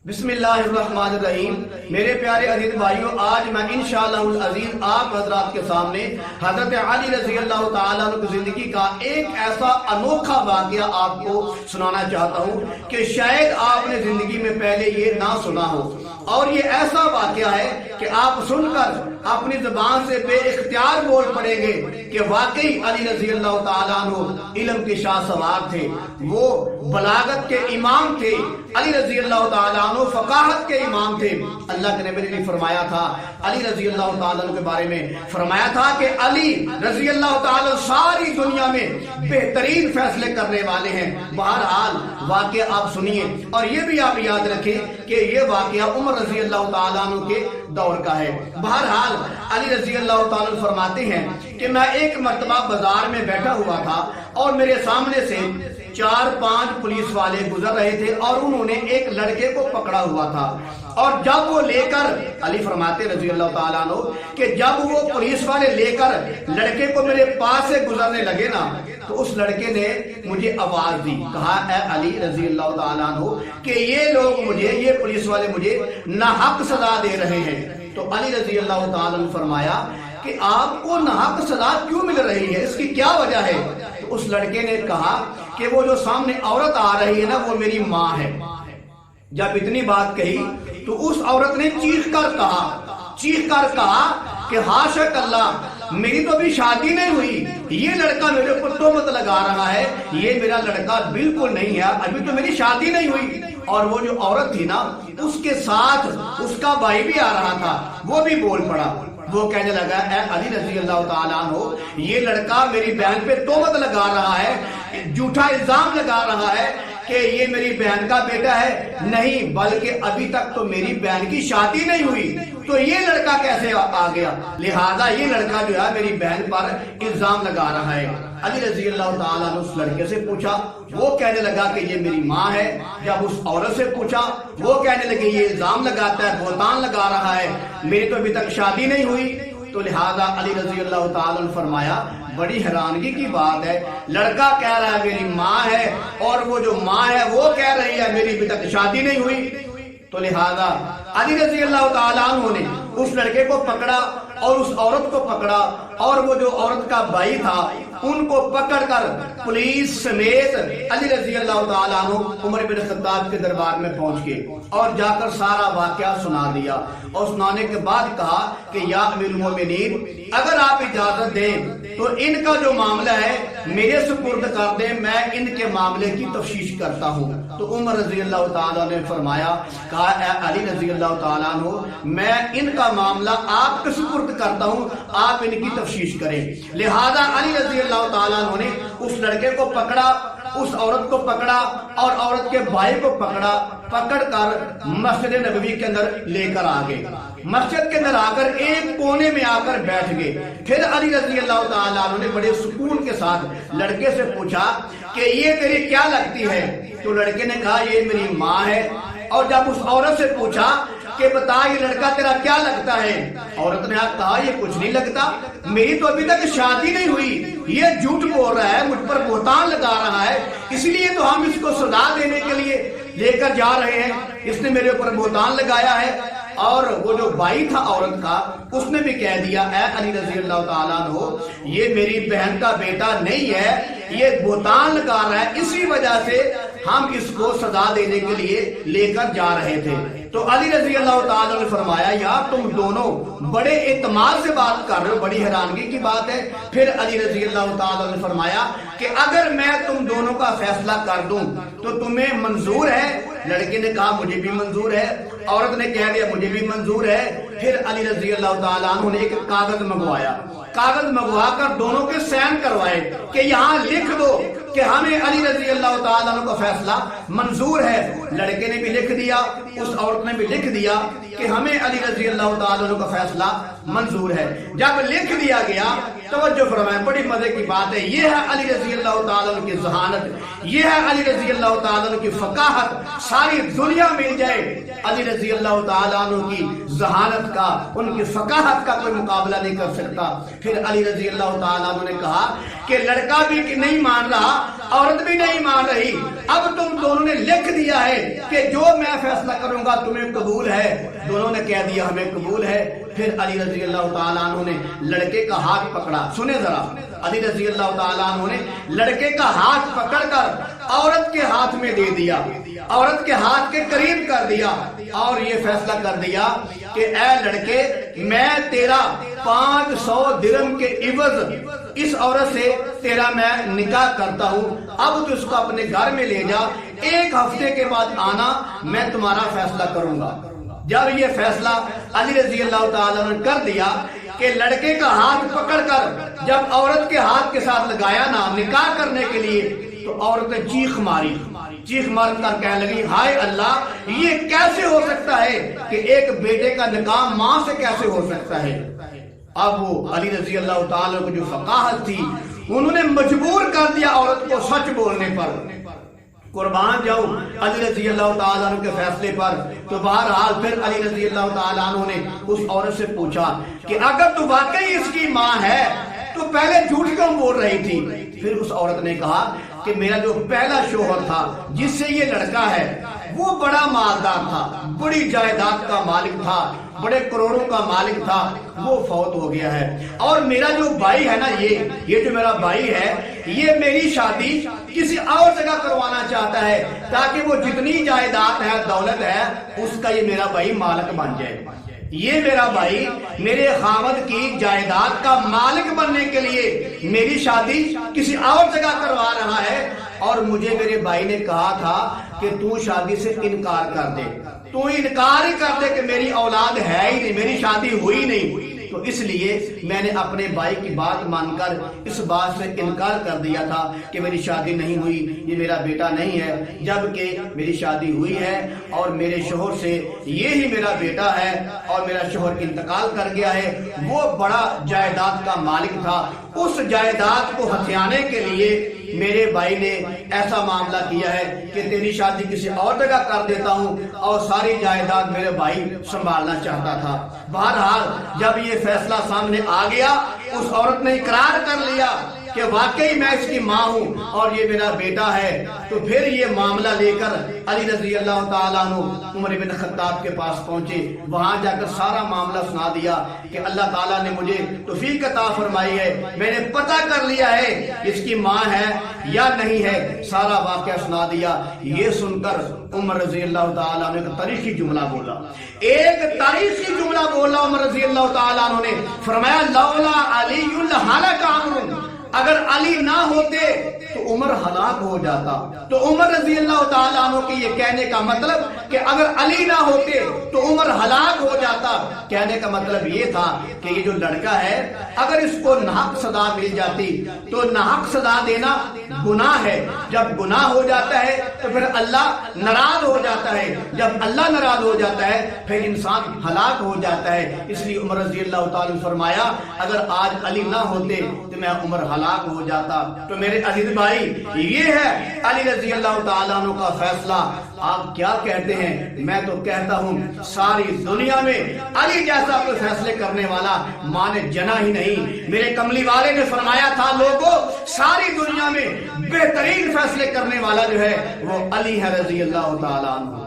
بسم اللہ الرحمن الرحیم۔ میرے پیارے عزیز بھائیوں، آج میں انشاءاللہ العزیز آپ حضرات کے سامنے حضرت علی رضی اللہ تعالیٰ عنہ کی زندگی کا ایک ایسا انوکھا واقعہ آپ کو سنانا چاہتا ہوں کہ شاید آپ نے زندگی میں پہلے یہ نہ سنا ہو، اور یہ ایسا واقعہ ہے کہ آپ سن کر اپنی زبان سے بے اختیار بول پڑیں گے کہ واقعی علی رضی اللہ تعالیٰ عنہ علم کے شاہ سوار تھے، وہ بلاغت کے امام تھے، علی رضی اللہ تعالیٰ عنہ فقاہت کے امام تھے۔ اللہ کے نبی نے فرمایا تھا علی رضی اللہ تعالیٰ عنہ کے بارے میں، فرمایا تھا کہ علی رضی اللہ تعالیٰ ساری دنیا میں بہترین فیصلے کرنے والے ہیں۔ بہرحال واقعہ آپ سنیے، اور یہ بھی آپ یاد رکھیں کہ یہ واقعہ عمر رضی اللہ تعالیٰ عنہ کے دور کا ہے۔ بہرحال علی رضی اللہ تعالیٰ عنہ فرماتے ہیں کہ میں ایک مرتبہ بازار میں بیٹھا ہوا تھا اور میرے سامنے سے 4-5 پولیس والے گزر رہے تھے اور انہوں نے ایک لڑکے کو پکڑا ہوا تھا، اور جب وہ لے کر علی فرماتے رضی اللہ تعالیٰ عنہ کہ جب وہ پولیس والے لے کر لڑکے کو میرے پاس سے گزرنے لگے نا، تو اس لڑکے نے مجھے آواز دی، کہا اے علی رضی اللہ تعالیٰ عنہ کہ یہ لوگ مجھے، یہ پولیس والے مجھے ناحق سزا دے رہے ہیں۔ تو علی رضی اللہ تعالیٰ عنہ فرمایا کہ آپ کو ناحق سزا کیوں مل رہی ہے، اس کی کیا وجہ ہے؟ تو اس لڑکے نے کہا کہ وہ جو سامنے عورت آ رہی ہے نا، وہ میری ماں ہے۔ جب اتنی بات کہی تو اس عورت نے چیخ کر کہا کہ حاشا اللہ، میری تو ابھی شادی نہیں ہوئی، یہ لڑکا میرے اوپر تہمت لگا رہا ہے، یہ میرا لڑکا بالکل نہیں ہے، ابھی تو میری شادی نہیں ہوئی۔ اور وہ جو عورت تھی نا، اس کے ساتھ اس کا بھائی بھی آ رہا تھا، وہ بھی بول پڑا، وہ کہنے لگا اے علی رضی اللہ تعالیٰ عنہ، یہ لڑکا میری بہن پہ تہمت لگا رہا ہے، جھوٹا الزام لگا رہا ہے کہ یہ میری بہن کا بیٹا ہے، نہیں بلکہ ابھی تک تو میری بہن کی شادی نہیں ہوئی، تو یہ لڑکا کیسے آ گیا؟ لہذا یہ لڑکا جو ہے میری بہن پر الزام لگا رہا ہے۔ علی رضی اللہ تعالیٰ نے اس لڑکے سے پوچھا، وہ کہنے لگا کہ یہ میری ماں ہے۔ جب اس عورت سے پوچھا، وہ کہنے لگے یہ الزام لگاتا ہے، بہتان لگا رہا ہے، میری تو ابھی تک شادی نہیں ہوئی۔ تو لہذا علی رضی اللہ تعالیٰ نے فرمایا بڑی حیرانگی کی بات ہے، لڑکا کہہ رہا ہے میری ماں ہے، اور وہ جو ماں ہے وہ کہہ رہی ہے میری ابھی تک شادی نہیں ہوئی۔ تو لہذا علی رضی اللہ تعالیٰ عنہ نے اس لڑکے کو پکڑا اور اس عورت کو پکڑا، اور وہ جو عورت کا بھائی تھا ان کو پکڑ کر پولیس سمیت علی رضی اللہ تعالیٰ عنہ عمر بن خطاب کے دربار میں پہنچ گئے اور جا کر سارا واقعہ سنا دیا، اور سنانے کے بعد کہا کہ یا امیر المومنین، اگر آپ اجازت دیں تو ان کا جو معاملہ ہے میرے سپرد کر دیں، میں ان کے معاملے کی تفتیش کرتا ہوں۔ تو عمر رضی اللہ تعالیٰ نے فرمایا، کہا اے علی رضی اللہ تعالیٰ عنہ، میں ان کا معاملہ آپ کے سپرد کرتا ہوں، آپ ان کی تفتیش کریں۔ لہذا علی رضی اللہ تعالیٰ عنہ نے اس لڑکے کو پکڑا، اس عورت کو پکڑا اور عورت کے بھائی کو پکڑ کر مسجد نبوی کے اندر لے کر آ گئے۔ مسجد کے اندر آ کر ایک کونے میں آ کر بیٹھ گئے۔ پھر علی رضی اللہ تعالیٰ عنہ نے بڑے سکون کے ساتھ لڑکے سے پوچھا کہ یہ تیری کیا لگتی ہے؟ تو لڑکے نے کہا یہ میری ماں ہے۔ اور جب اس عورت سے پوچھا کہ بتا یہ لڑکا تیرا کیا لگتا ہے؟ عورت نے کہا یہ کچھ نہیں لگتا، میری تو ابھی تک شادی نہیں ہوئی، یہ جھوٹ بول رہا ہے، مجھ پر بہتان لگا رہا ہے، اس لیے تو ہم اس کو سزا دینے کے لیے لے کر جا رہے ہیں، اس نے میرے اوپر بہتان لگایا ہے۔ اور وہ جو بھائی تھا عورت کا، اس نے بھی کہہ دیا اے علی رضی اللہ تعالیٰ عنہ، یہ میری بہن کا بیٹا نہیں ہے، یہ بہتان لگا رہا ہے، اسی وجہ سے ہم اس کو سزا دینے کے لیے لے کر جا رہے تھے۔ تو علی رضی اللہ تعالیٰ نے فرمایا یار تم دونوں بڑے اعتماد سے بات کر رہے ہو، بڑی حیرانگی کی بات ہے۔ پھر علی رضی اللہ تعالیٰ نے فرمایا کہ اگر میں تم دونوں کا فیصلہ کر دوں تو تمہیں منظور ہے؟ لڑکے نے کہا مجھے بھی منظور ہے، عورت نے کہہ دیا مجھے بھی منظور ہے۔ پھر علی رضی اللہ تعالیٰ عنہ نے ایک کاغذ منگوا کر دونوں کے سائن کروائے کہ یہاں لکھ دو کہ ہمیں علی رضی اللہ تعالیٰ عنہ کا فیصلہ منظور ہے۔ لڑکے نے بھی لکھ دیا، اس عورت نے بھی لکھ دیا کہ ہمیں علی رضی اللہ تعالیٰ عنہ کا فیصلہ منظور ہے۔ جب لکھ دیا گیا، توجہ فرمائیں، بڑی مزے کی بات ہے، یہ ہے علی رضی اللہ تعالیٰ عنہ کی ذہانت، یہ ہے علی رضی اللہ تعالیٰ عنہ کی فقاہت، ساری دنیا مل جائے علی رضی اللہ تعالیٰ عنہ کی ذہانت کا، ان کی فقاہت کا کوئی مقابلہ نہیں کر سکتا۔ پھر علی رضی اللہ تعالیٰ عنہ نے کہا کہ لڑکا بھی نہیں مان رہا، عورت بھی نہیں مان رہی، اب تم دونوں نے لکھ دیا ہے کہ جو میں فیصلہ کروں گا تمہیں قبول ہے. دونوں نے کہہ دیا ہمیں قبول ہے. پھر علی رضی اللہ تعالیٰ عنہ نے لڑکے کا ہاتھ پکڑا. سنیں ذرا, علی رضی اللہ تعالیٰ عنہ نے لڑکے کا ہاتھ پکڑ کر عورت کے ہاتھ میں دے دیا, عورت کے ہاتھ کے قریب کر دیا, اور یہ فیصلہ کر دیا کہ اے لڑکے, میں تیرا 500 درہم کے عوض اس عورت سے تیرا میں نکاح کرتا ہوں. اب تو اس کو اپنے گھر میں لے جا, 1 ہفتے کے بعد آنا, میں تمہارا فیصلہ کروں گا. جب یہ فیصلہ علی رضی اللہ تعالیٰ نے کر دیا کہ لڑکے کا ہاتھ پکڑ کر جب عورت کے ہاتھ کے ساتھ لگایا نا نکاح کرنے کے لیے, تو عورت نے چیخ ماری, چیخ مار کر کہنے لگی ہائے اللہ, یہ کیسے ہو سکتا ہے کہ ایک بیٹے کا نکاح ماں سے کیسے ہو سکتا ہے. اب وہ علی رضی اللہ تعالیٰ کو جو فقاہت تھی انہوں نے مجبور کر دیا عورت کو سچ بولنے پر. قربان جاؤ علی رضی اللہ تعالیٰ عنہ کے فیصلے پر. تو بہرحال پھر علی رضی اللہ تعالیٰ عنہ نے اس عورت سے پوچھا کہ اگر تو واقعی اس کی ماں ہے تو پہلے جھوٹ کیوں بول رہی تھی. پھر اس عورت نے کہا کہ میرا جو پہلا شوہر تھا جس سے یہ لڑکا ہے وہ بڑا مالدار تھا, بڑی جائیداد کا مالک تھا, بڑے کروڑوں کا مالک تھا, وہ فوت ہو گیا ہے. اور میرا جو بھائی ہے نا, یہ جو میرا بھائی ہے, یہ میری شادی کسی اور جگہ کروانا چاہتا ہے تاکہ وہ جتنی جائیداد ہے, دولت ہے, اس کا یہ میرا بھائی مالک بن جائے. یہ میرا بھائی میرے خاوند کی جائیداد کا مالک بننے کے لیے میری شادی کسی اور جگہ کروا رہا ہے. اور مجھے میرے بھائی نے کہا تھا کہ تو شادی سے انکار کر دے, تو انکار ہی کر دے کہ میری اولاد ہے ہی نہیں, میری شادی ہوئی نہیں. تو اس لیے میں نے اپنے بھائی کی بات مان کر اس بات سے انکار کر دیا تھا کہ میری شادی نہیں ہوئی, یہ میرا بیٹا نہیں ہے, جبکہ میری شادی ہوئی ہے اور میرے شوہر سے یہی میرا بیٹا ہے, اور میرا شوہر انتقال کر گیا ہے. وہ بڑا جائیداد کا مالک تھا, اس جائیداد کو ہتھیانے کے لیے میرے بھائی نے ایسا معاملہ کیا ہے کہ تیری شادی کسی اور جگہ کر دیتا ہوں, اور ساری جائیداد میرے بھائی سنبھالنا چاہتا تھا. بہرحال جب یہ فیصلہ سامنے آ گیا, اس عورت نے اقرار کر لیا کہ واقعی میں اس کی ماں ہوں اور یہ میرا بیٹا ہے. تو پھر یہ معاملہ لے کر علی رضی اللہ تعالیٰ عنہ عمر بن خطاب کے پاس پہنچے. وہاں جا کر سارا معاملہ سنا دیا کہ اللہ تعالیٰ نے مجھے توفیق عطا فرمائی ہے, میں نے پتہ کر لیا ہے اس کی ماں ہے یا نہیں ہے. سارا واقعہ سنا دیا. یہ سن کر عمر رضی اللہ تعالیٰ عنہ ایک تاریخی جملہ بولا, ایک تاریخی جملہ بولا. عمر رضی اللہ تعالیٰ عنہ نے فرمایا لولا علی لہلک عمر, اگر علی نہ ہوتے تو عمر ہلاک ہو جاتا. تو عمر رضی اللہ تعالیٰ عنہ کے یہ کہنے کا مطلب کہ اگر علی نہ ہوتے تو عمر ہلاک ہو جاتا, کہنے کا مطلب یہ تھا کہ یہ جو لڑکا ہے اگر اس کو ناحق سزا مل جاتی تو ناحق سزا دینا گناہ ہے. جب گناہ ہو جاتا ہے تو پھر اللہ ناراض ہو جاتا ہے, جب اللہ ناراض ہو جاتا ہے پھر انسان ہلاک ہو جاتا ہے. اس لیے عمر رضی اللہ تعالیٰ نے فرمایا اگر آج علی نہ ہوتے تو میں عمر ہلاک ہو جاتا. تو میرے عزیز بھائی, یہ ہے علی رضی اللہ تعالیٰ عنہ کا فیصلہ. آپ کیا کہتے ہیں؟ میں تو کہتا ہوں ساری دنیا میں علی جیسا کوئی فیصلے کرنے والا ماں نے جنا ہی نہیں. میرے کملی والے نے فرمایا تھا لوگوں ساری دنیا میں بہترین فیصلے کرنے والا جو ہے وہ علی ہے رضی اللہ تعالیٰ عنہ.